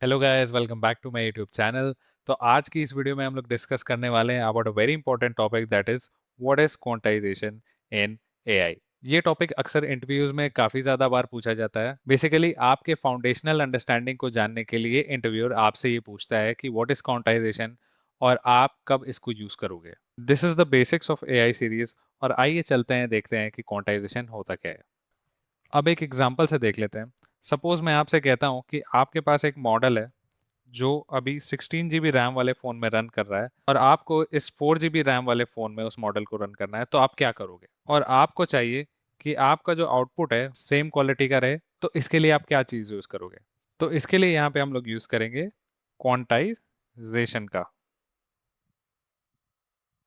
Hello guys, welcome back to my YouTube channel. तो आज की इस वीडियो में हम लोग डिस्कस करने वाले हैं about a very important topic, that is what is quantization in AI. ये टॉपिक अक्सर इंटरव्यूज में काफी ज्यादा बार पूछा जाता है। बेसिकली आपके फाउंडेशनल अंडरस्टैंडिंग को जानने के लिए इंटरव्यूअर आपसे ये पूछता है कि व्हाट इज क्वांटाइजेशन और आप कब इसको यूज करोगे। This is the basics of AI series. और आइए चलते हैं, देखते हैं कि क्वांटाइजेशन होता क्या है। अब एक एग्जांपल से देख लेते हैं। सपोज मैं आपसे कहता हूँ कि आपके पास एक मॉडल है जो अभी 16 GB रैम वाले फ़ोन में रन कर रहा है, और आपको इस 4 GB रैम वाले फ़ोन में उस मॉडल को रन करना है, तो आप क्या करोगे? और आपको चाहिए कि आपका जो आउटपुट है सेम क्वालिटी का रहे, तो इसके लिए आप क्या चीज़ यूज़ करोगे? तो इसके लिए यहाँ पे हम लोग यूज़ करेंगे क्वांटाइजेशन का।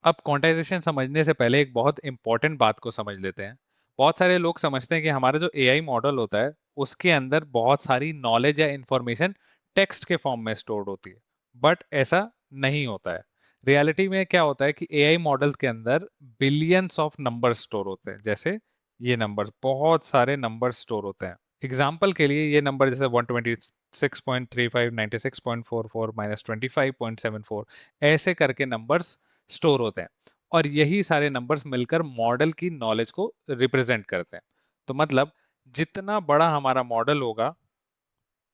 अब क्वांटाइजेशन समझने से पहले एक बहुत इंपॉर्टेंट बात को समझ लेते हैं। बहुत सारे लोग समझते हैं कि हमारा जो एआई मॉडल होता है उसके अंदर बहुत सारी नॉलेज या इंफॉर्मेशन टेक्स्ट के फॉर्म में स्टोर्ड होती है, बट ऐसा नहीं होता है। रियलिटी में क्या होता है कि एआई मॉडल्स के अंदर बिलियंस ऑफ नंबर स्टोर होते हैं। जैसे ये नंबर्स, बहुत सारे नंबर स्टोर होते हैं। एग्जाम्पल के लिए ये नंबर जैसे 126.35, 96.44, -25.74, ऐसे करके नंबर्स स्टोर होते हैं। और यही सारे नंबर्स मिलकर मॉडल की नॉलेज को रिप्रेजेंट करते हैं। तो मतलब जितना बड़ा हमारा मॉडल होगा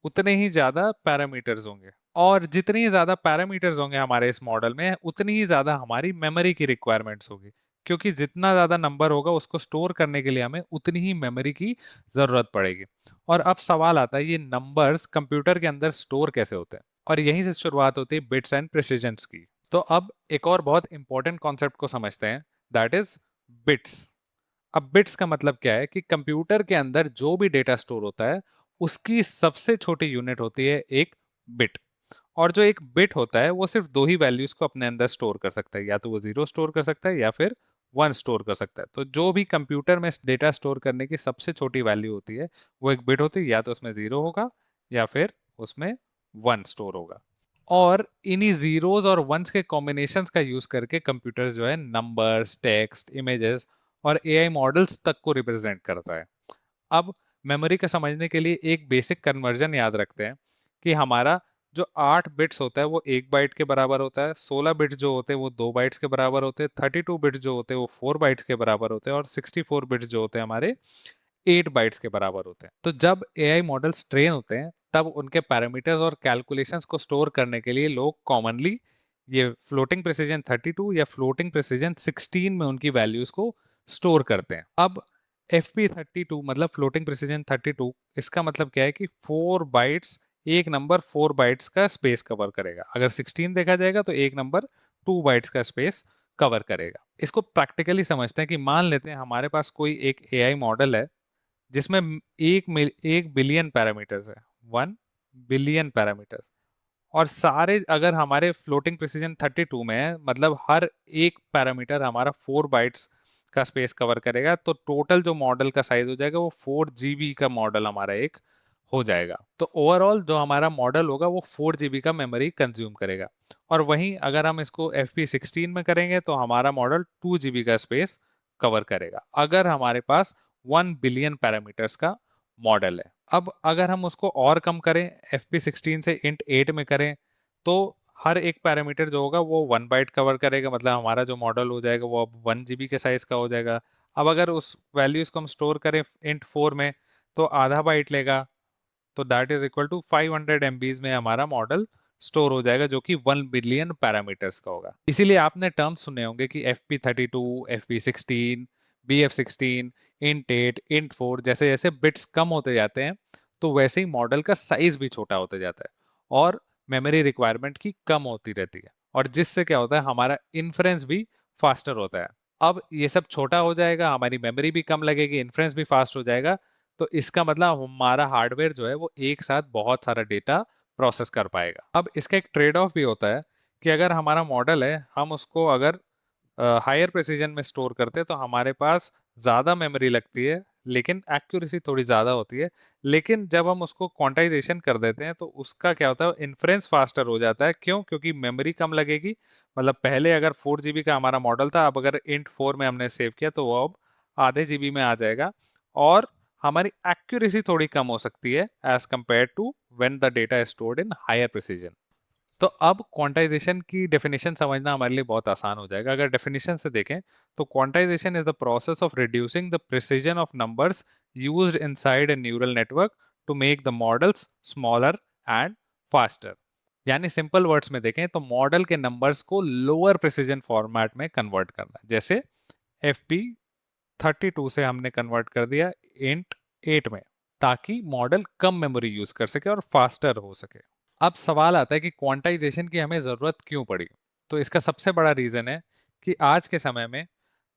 उतने ही ज़्यादा पैरामीटर्स होंगे, और जितनी ज़्यादा पैरामीटर्स होंगे हमारे इस मॉडल में, उतनी ही ज़्यादा हमारी मेमोरी की रिक्वायरमेंट्स होगी। क्योंकि जितना ज़्यादा नंबर होगा उसको स्टोर करने के लिए हमें उतनी ही मेमोरी की ज़रूरत पड़ेगी। और अब सवाल आता है, ये नंबर्स कंप्यूटर के अंदर स्टोर कैसे होते हैं? और यहीं से शुरुआत होती है बिट्स एंड प्रिसिजन्स की। तो अब एक और बहुत इंपॉर्टेंट कॉन्सेप्ट को समझते हैं, दैट इज बिट्स। अब बिट्स का मतलब क्या है कि कंप्यूटर के अंदर जो भी डेटा स्टोर होता है उसकी सबसे छोटी यूनिट होती है एक बिट। और जो एक बिट होता है वो सिर्फ दो ही वैल्यूज को अपने अंदर स्टोर कर सकता है, या तो वो जीरो स्टोर कर सकता है या फिर वन स्टोर कर सकता है। तो जो भी कंप्यूटर में डेटा स्टोर करने की सबसे छोटी वैल्यू होती है वो एक बिट होती है, या तो उसमें जीरो होगा या फिर उसमें वन स्टोर होगा। और इन्हीं जीरोस और वंस के कॉम्बिनेशंस का यूज करके कंप्यूटर जो है नंबर्स, टेक्स्ट, इमेजेस और एआई मॉडल्स तक को रिप्रेजेंट करता है। अब मेमोरी का समझने के लिए एक बेसिक कन्वर्जन याद रखते हैं कि हमारा जो 8 बिट्स होता है वो 1 बाइट के बराबर होता है, 16 बिट्स जो होते हैं वो 2 बाइट्स के बराबर होते हैं, 32 बिट्स जो होते हैं वो 4 बाइट्स के बराबर होते हैं, और 64 बिट्स जो होते हैं हमारे 8 बाइट्स के बराबर होते हैं। तो जब एआई मॉडल्स ट्रेन होते हैं तब उनके पैरामीटर्स और कैलकुलेशंस को स्टोर करने के लिए लोग कॉमनली ये फ्लोटिंग प्रिसीजन 32 या फ्लोटिंग प्रिसीजन 16 में उनकी वैल्यूज को स्टोर करते हैं। अब FP32 मतलब फ्लोटिंग प्रिसीजन 32, इसका मतलब क्या है कि 4 बाइट्स, एक नंबर 4 बाइट्स का स्पेस कवर करेगा। अगर 16 देखा जाएगा तो एक नंबर 2 बाइट्स का स्पेस कवर करेगा। इसको प्रैक्टिकली समझते हैं कि मान लेते हैं हमारे पास कोई एक एआई मॉडल है जिसमें एक बिलियन पैरामीटर्स है, 1 बिलियन पैरामीटर्स। और सारे अगर हमारे फ्लोटिंग प्रिसीजन 32 में है, मतलब हर एक पैरामीटर हमारा 4 बाइट्स का स्पेस कवर करेगा, तो टोटल जो मॉडल का साइज हो जाएगा वो 4 GB का मॉडल हमारा एक हो जाएगा। तो ओवरऑल जो हमारा मॉडल होगा वो 4 GB का मेमोरी कंज्यूम करेगा। और वहीं अगर हम इसको FP16 में करेंगे तो हमारा मॉडल 2 GB का स्पेस कवर करेगा, अगर हमारे पास 1 बिलियन पैरामीटर्स का मॉडल है। अब अगर हम उसको और कम करें, FP16 से int8 में करें, तो हर एक पैरामीटर जो होगा वो 1 बाइट कवर करेगा, मतलब हमारा जो मॉडल हो जाएगा वो अब 1 GB के साइज का हो जाएगा। अब अगर उस वैल्यूज को हम स्टोर करें int4 में तो आधा बाइट लेगा, तो that is equal to 500 MBs में हमारा मॉडल स्टोर हो जाएगा, जो कि 1 बिलियन पैरामीटर्स का होगा। इसीलिए आपने टर्म सुने होंगे कि FP32, FP16, BF16, int8, int4, जैसे जैसे बिट्स कम होते जाते हैं तो वैसे ही मॉडल का साइज भी छोटा होते जाता है, और मेमोरी रिक्वायरमेंट की कम होती रहती है, और जिससे क्या होता है हमारा इन्फ्रेंस भी फास्टर होता है। अब ये सब छोटा हो जाएगा, हमारी मेमोरी भी कम लगेगी, इन्फ्रेंस भी फास्ट हो जाएगा। तो इसका मतलब हमारा हार्डवेयर जो है वो एक साथ बहुत सारा डेटा प्रोसेस कर पाएगा। अब इसका एक ट्रेड ऑफ भी होता है कि अगर हमारा मॉडल है, हम उसको अगर हायर प्रिसीजन में स्टोर करते हैं तो हमारे पास ज़्यादा मेमोरी लगती है, लेकिन एक्यूरेसी थोड़ी ज़्यादा होती है। लेकिन जब हम उसको क्वांटाइजेशन कर देते हैं तो उसका क्या होता है, इन्फ्रेंस फास्टर हो जाता है। क्यों? क्योंकि मेमोरी कम लगेगी। मतलब पहले अगर 4 GB का हमारा मॉडल था, अब अगर int4 में हमने सेव किया तो वो अब आधे GB में आ जाएगा, और हमारी एक्यूरेसी थोड़ी कम हो सकती है as compare to when the data is stored in higher precision. तो अब क्वांटाइजेशन की डेफिनेशन समझना हमारे लिए बहुत आसान हो जाएगा। अगर डेफिनेशन से देखें तो quantization is the process of reducing the precision of numbers used inside a neural network to make the models smaller and faster. यानी सिंपल वर्ड्स में देखें तो मॉडल के नंबर्स को लोअर प्रिसीजन फॉर्मेट में कन्वर्ट करना। जैसे एफ पी 32 से हमने कन्वर्ट कर दिया इंट 8 में, ताकि मॉडल कम मेमोरी यूज कर सके और फास्टर हो सके। अब सवाल आता है कि क्वांटाइजेशन की हमें जरूरत क्यों पड़ी। तो इसका सबसे बड़ा रीजन है कि आज के समय में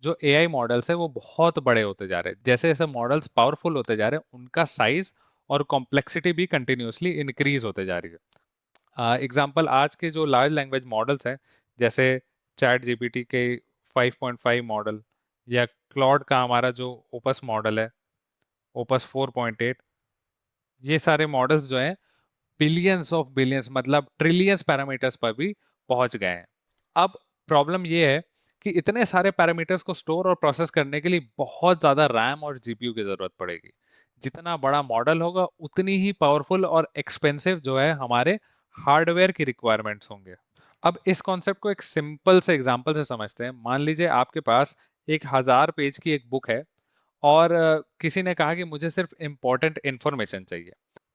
जो एआई मॉडल्स है वो बहुत बड़े होते जा रहे हैं। जैसे जैसे मॉडल्स पावरफुल होते जा रहे हैं उनका साइज और कॉम्प्लेक्सिटी भी कंटिन्यूसली इंक्रीज होते जा रही है। एग्जाम्पल आज के जो लार्ज लैंग्वेज मॉडल्स हैं, जैसे चैट जीपीटी के 5.5 मॉडल, या क्लॉड का हमारा जो ओपस मॉडल है, ओपस 4.8, ये सारे मॉडल्स जो हैं बिलियंस ऑफ बिलियंस मतलब ट्रिलियंस पैरामीटर्स पर भी पहुंच गए हैं। अब प्रॉब्लम ये है कि इतने सारे पैरामीटर्स को स्टोर और प्रोसेस करने के लिए बहुत ज्यादा रैम और जीपीयू की जरूरत पड़ेगी। जितना बड़ा मॉडल होगा उतनी ही पावरफुल और एक्सपेंसिव जो है हमारे हार्डवेयर की रिक्वायरमेंट्स होंगे। अब इस कॉन्सेप्ट को एक सिंपल से एग्जांपल से समझते हैं। मान लीजिए आपके पास एक 1000 पेज की एक बुक है और किसी ने कहा कि मुझे सिर्फ इंपॉर्टेंट इंफॉर्मेशन चाहिए।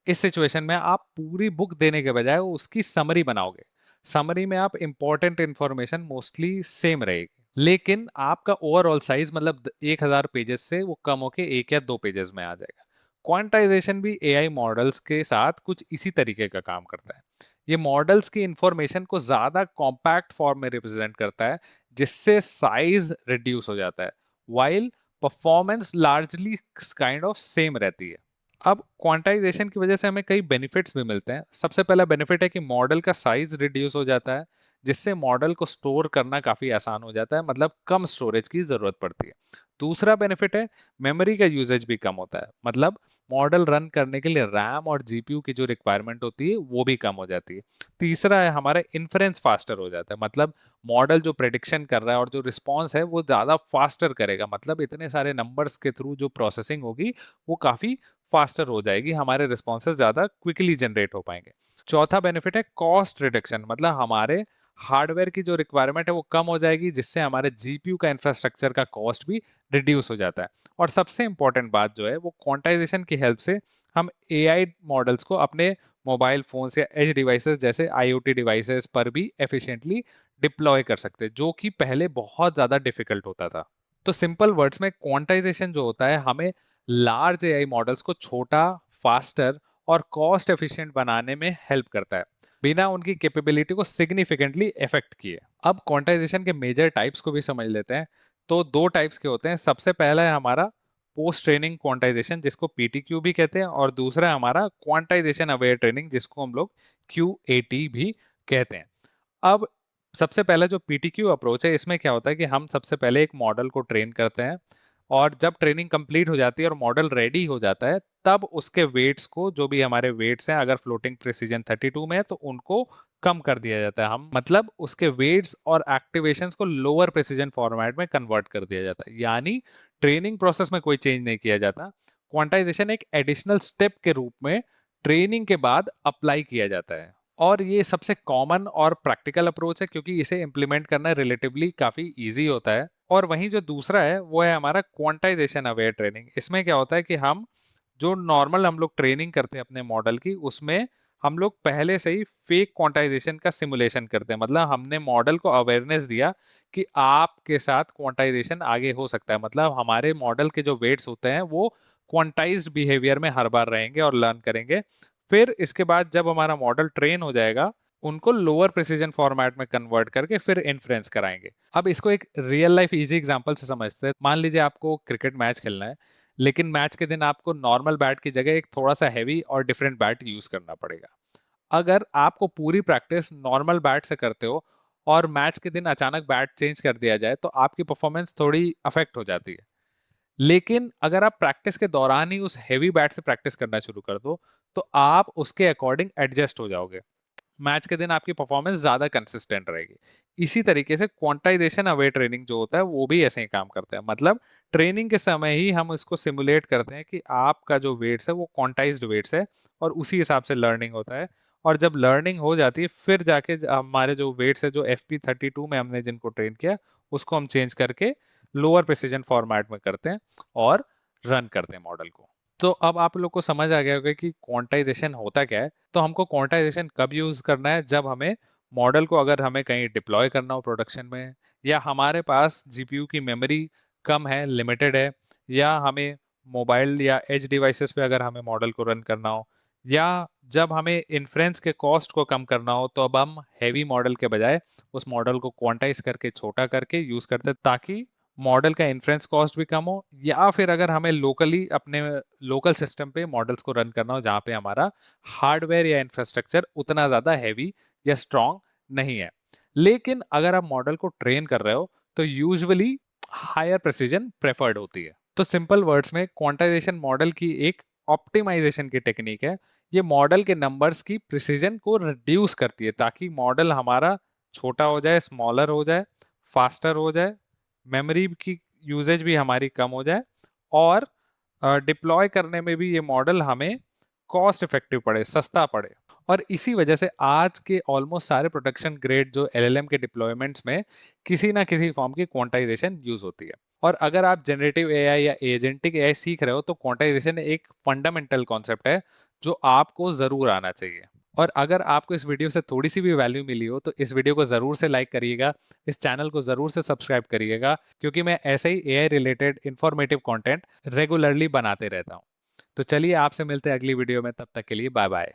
इस सिचुएशन में आप पूरी बुक देने के बजाय उसकी समरी बनाओगे। समरी में आप इंपॉर्टेंट इंफॉर्मेशन मोस्टली सेम रहेगी, लेकिन आपका ओवरऑल साइज मतलब 1000 पेजेस से वो कम होके 1 या 2 पेजेस में आ जाएगा। क्वांटाइजेशन भी एआई मॉडल्स के साथ कुछ इसी तरीके का काम करता है। ये मॉडल्स की इंफॉर्मेशन को ज्यादा कॉम्पैक्ट फॉर्म में रिप्रेजेंट करता है, जिससे साइज रिड्यूस हो जाता है, while performance largely kind of same रहती है। अब क्वांटाइजेशन की वजह से हमें कई बेनिफिट्स भी मिलते हैं। सबसे पहला बेनिफिट है कि मॉडल का साइज रिड्यूस हो जाता है, जिससे मॉडल को स्टोर करना काफी आसान हो जाता है, मतलब कम स्टोरेज की जरूरत पड़ती है। दूसरा बेनिफिट है मेमोरी का यूजेज भी कम होता है, मतलब मॉडल रन करने के लिए रैम और जीपीयू की जो रिक्वायरमेंट होती है वो भी कम हो जाती है। तीसरा है हमारा इन्फ्रेंस फास्टर हो जाता है, मतलब मॉडल जो प्रेडिक्शन कर रहा है और जो रिस्पॉन्स है वो ज्यादा फास्टर करेगा, मतलब इतने सारे नंबर्स के थ्रू जो प्रोसेसिंग होगी वो काफी फास्टर हो जाएगी, हमारे रिस्पॉन्सेज ज्यादा क्विकली जनरेट हो पाएंगे। चौथा बेनिफिट है कॉस्ट रिडक्शन, मतलब हमारे हार्डवेयर की जो रिक्वायरमेंट है वो कम हो जाएगी, जिससे हमारे जीपीयू का इंफ्रास्ट्रक्चर का कॉस्ट भी रिड्यूस हो जाता है। और सबसे इंपॉर्टेंट बात जो है वो क्वांटाइजेशन की हेल्प से हम एआई मॉडल्स को अपने मोबाइल फोन्स या एज डिवाइसेस जैसे आईओटी डिवाइसेस पर भी एफिशिएंटली डिप्लॉय कर सकते हैं, जो कि पहले बहुत ज्यादा डिफिकल्ट होता था। तो सिंपल वर्ड्स में क्वांटाइजेशन जो होता है हमें लार्ज एआई मॉडल्स को छोटा, फास्टर और कॉस्ट एफिशिएंट बनाने में हेल्प करता है, बिना उनकी कैपेबिलिटी को सिग्निफिकेंटली इफेक्ट किए। अब क्वांटाइजेशन के मेजर टाइप्स को भी समझ लेते हैं। तो दो टाइप्स के होते हैं। सबसे पहला है हमारा पोस्ट ट्रेनिंग क्वांटाइजेशन, जिसको पीटीक्यू भी कहते हैं, और दूसरा है हमारा क्वांटाइजेशन अवेयर ट्रेनिंग, जिसको हम लोग क्यूएटी भी कहते हैं। अब सबसे पहला जो पीटीक्यू अप्रोच है, इसमें क्या होता है कि हम सबसे पहले एक मॉडल को ट्रेन करते हैं, और जब ट्रेनिंग कंप्लीट हो जाती है और मॉडल रेडी हो जाता है, तब उसके वेट्स को, जो भी हमारे वेट्स हैं, अगर फ्लोटिंग प्रिसीजन 32 में है तो उनको कम कर दिया जाता है। हम मतलब उसके वेट्स और एक्टिवेशंस को लोअर प्रिसीजन फॉर्मेट में कन्वर्ट कर दिया जाता है। यानी ट्रेनिंग प्रोसेस में कोई चेंज नहीं किया जाता। क्वांटाइजेशन एक एडिशनल स्टेप के रूप में ट्रेनिंग के बाद अप्लाई किया जाता है, और ये सबसे कॉमन और प्रैक्टिकल अप्रोच है, क्योंकि इसे इम्प्लीमेंट करना रिलेटिवली काफी इजी होता है। और वहीं जो दूसरा है वो है हमारा क्वांटाइजेशन अवेयर ट्रेनिंग। इसमें क्या होता है कि हम जो नॉर्मल हम लोग ट्रेनिंग करते हैं अपने मॉडल की, उसमें हम लोग पहले से ही फेक क्वांटाइजेशन का सिमुलेशन करते हैं। मतलब हमने मॉडल को अवेयरनेस दिया कि आपके साथ क्वांटाइजेशन आगे हो सकता है, मतलब हमारे मॉडल के जो वेट्स होते हैं वो क्वांटाइज्ड बिहेवियर में हर बार रहेंगे और लर्न करेंगे। फिर इसके बाद जब हमारा मॉडल ट्रेन हो जाएगा, उनको लोअर प्रिसीजन फॉर्मेट में कन्वर्ट करके फिर इन्फ्रेंस कराएंगे। अब इसको एक रियल लाइफ इजी एग्जांपल से समझते हैं। मान लीजिए आपको क्रिकेट मैच खेलना है, लेकिन मैच के दिन आपको नॉर्मल बैट की जगह एक थोड़ा सा हैवी और डिफरेंट बैट यूज करना पड़ेगा। अगर आपको पूरी प्रैक्टिस नॉर्मल बैट से करते हो और मैच के दिन अचानक बैट चेंज कर दिया जाए, तो आपकी परफॉर्मेंस थोड़ी अफेक्ट हो जाती है। लेकिन अगर आप प्रैक्टिस के दौरान ही उस हैवी बैट से प्रैक्टिस करना शुरू कर दो, तो आप उसके अकॉर्डिंग एडजस्ट हो जाओगे। मैच के दिन आपकी परफॉर्मेंस ज्यादा कंसिस्टेंट रहेगी। इसी तरीके से क्वांटाइजेशन अवे ट्रेनिंग जो होता है वो भी ऐसे ही काम करता है। मतलब ट्रेनिंग के समय ही हम इसको सिमुलेट करते हैं कि आपका जो वेट्स है वो क्वांटाइज्ड वेट्स है, और उसी हिसाब से लर्निंग होता है। और जब लर्निंग हो जाती है फिर जाके हमारे जो वेट्स है, जो FP32 में हमने जिनको ट्रेन किया, उसको हम चेंज करके लोअर प्रिसीजन फॉर्मेट में करते हैं और रन करते हैं मॉडल को। तो अब आप लोग को समझ आ गया होगा कि क्वांटाइजेशन होता क्या है। तो हमको क्वांटाइजेशन कब यूज करना है? जब हमें मॉडल को, अगर हमें कहीं डिप्लॉय करना हो प्रोडक्शन में, या हमारे पास जीपीयू की मेमोरी कम है, लिमिटेड है, या हमें मोबाइल या एज डिवाइसेस पे अगर हमें मॉडल को रन करना हो, या जब हमें इन्फ्रेंस के कॉस्ट को कम करना हो, तो अब हम हैवी मॉडल के बजाय उस मॉडल को क्वांटाइज करके छोटा करके यूज करते हैं, ताकि मॉडल का इन्फ्रेंस कॉस्ट भी कम हो। या फिर अगर हमें लोकली अपने लोकल सिस्टम पे मॉडल्स को रन करना हो जहाँ पे हमारा हार्डवेयर या इंफ्रास्ट्रक्चर उतना ज़्यादा हैवी या स्ट्रॉन्ग नहीं है। लेकिन अगर आप मॉडल को ट्रेन कर रहे हो तो यूजुअली हायर प्रिसीजन प्रेफर्ड होती है। तो सिंपल वर्ड्स में क्वांटाइजेशन मॉडल की एक ऑप्टिमाइजेशन की टेक्निक है। ये मॉडल के नंबर्स की प्रिसीजन को रिड्यूस करती है, ताकि मॉडल हमारा छोटा हो जाए, स्मॉलर हो जाए, फास्टर हो जाए, मेमोरी की यूजेज भी हमारी कम हो जाए, और डिप्लॉय करने में भी ये मॉडल हमें कॉस्ट इफेक्टिव पड़े, सस्ता पड़े। और इसी वजह से आज के ऑलमोस्ट सारे प्रोडक्शन ग्रेड जो LLM के डिप्लॉयमेंट्स में किसी ना किसी फॉर्म की क्वांटाइजेशन यूज होती है। और अगर आप जनरेटिव AI या एजेंटिक AI सीख रहे हो तो क्वांटाइजेशन एक फंडामेंटल कॉन्सेप्ट है जो आपको जरूर आना चाहिए। और अगर आपको इस वीडियो से थोड़ी सी भी वैल्यू मिली हो तो इस वीडियो को जरूर से लाइक करिएगा, इस चैनल को जरूर से सब्सक्राइब करिएगा, क्योंकि मैं ऐसे ही AI related informative content regularly बनाते रहता हूँ। तो चलिए आपसे मिलते हैं अगली वीडियो में, तब तक के लिए बाय बाय।